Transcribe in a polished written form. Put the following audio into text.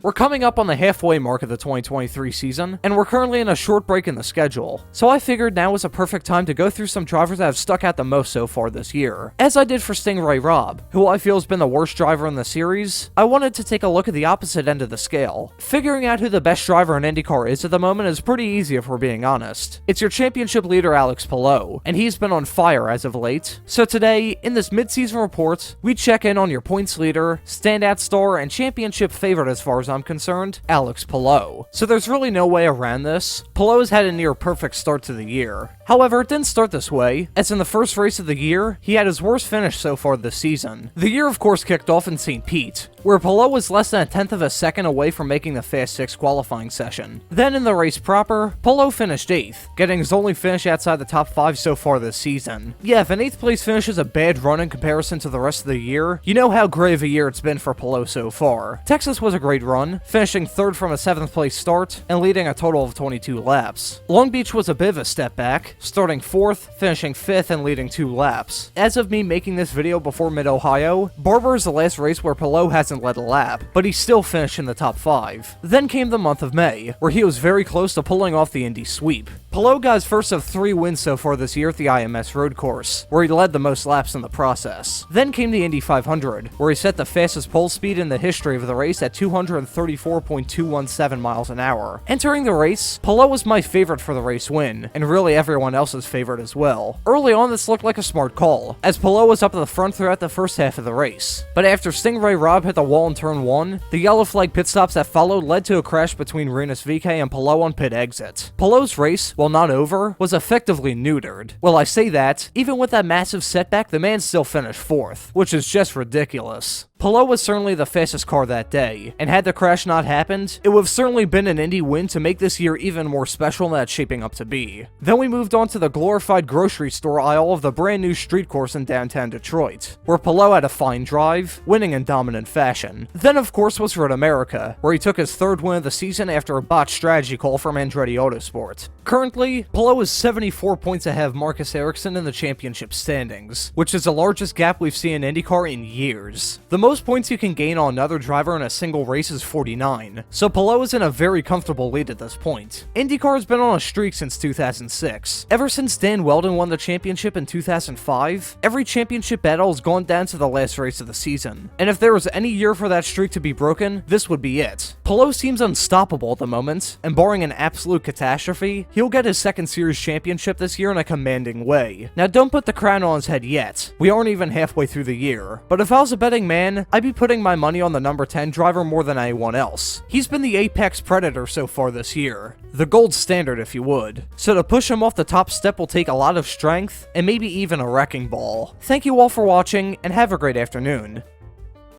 We're coming up on the halfway mark of the 2023 season, and we're currently in a short break in the schedule, so I figured now was a perfect time to go through some drivers that have stuck out the most so far this year. As I did for Stingray Robb, who I feel has been the worst driver in the series, I wanted to take a look at the opposite end of the scale. Figuring out who the best driver in IndyCar is at the moment is pretty easy if we're being honest. It's your championship leader Alex Palou, and he's been on fire as of late. So today, in this mid-season report, we check in on your points leader, standout star, and championship favorite as far as I'm concerned, Alex Palou. So there's really no way around this. Palou's had a near perfect start to the year. However, it didn't start this way, as in the first race of the year, he had his worst finish so far this season. The year of course kicked off in St. Pete, where Palou was less than a tenth of a second away from making the Fast 6 qualifying session. Then in the race proper, Palou finished 8th, getting his only finish outside the top 5 so far this season. Yeah, if an 8th place finish is a bad run in comparison to the rest of the year, you know how great of a year it's been for Palou so far. Texas was a great run, finishing 3rd from a 7th place start, and leading a total of 22 laps. Long Beach was a bit of a step back, starting 4th, finishing 5th, and leading 2 laps. As of me making this video before Mid-Ohio, Barber is the last race where Palou hasn't led a lap, but he still finished in the top 5. Then came the month of May, where he was very close to pulling off the Indy sweep. Palou got his first of 3 wins so far this year at the IMS road course, where he led the most laps in the process. Then came the Indy 500, where he set the fastest pole speed in the history of the race at 234.217 miles an hour. Entering the race, Palou was my favorite for the race win, and really everyone else's favorite as well. Early on, this looked like a smart call, as Palou was up at the front throughout the first half of the race. But after Stingray Robb hit the wall in turn 1, the yellow flag pit stops that followed led to a crash between Rinus VeeKay and Palou on pit exit. Palou's race, while not over, was effectively neutered. Well, I say that, even with that massive setback, the man still finished 4th, which is just ridiculous. Palou was certainly the fastest car that day, and had the crash not happened, it would have certainly been an Indy win to make this year even more special than it's shaping up to be. Then we moved on to the glorified grocery store aisle of the brand new street course in downtown Detroit, where Palou had a fine drive, winning in dominant fashion. Then of course was Road America, where he took his 3rd win of the season after a botched strategy call from Andretti Autosport. Currently, Palou is 74 points ahead of Marcus Ericsson in the championship standings, which is the largest gap we've seen in IndyCar in years. The most points you can gain on another driver in a single race is 49, so Palou is in a very comfortable lead at this point. IndyCar has been on a streak since 2006. Ever since Dan Weldon won the championship in 2005, every championship battle has gone down to the last race of the season, and if there was any year for that streak to be broken, this would be it. Palou seems unstoppable at the moment, and barring an absolute catastrophe, he'll get his 2nd series championship this year in a commanding way. Now don't put the crown on his head yet, we aren't even halfway through the year, but if I was a betting man, I'd be putting my money on the number 10 driver more than anyone else. He's been the apex predator so far this year, the gold standard if you would, so to push him off the top step will take a lot of strength, and maybe even a wrecking ball. Thank you all for watching, and have a great afternoon.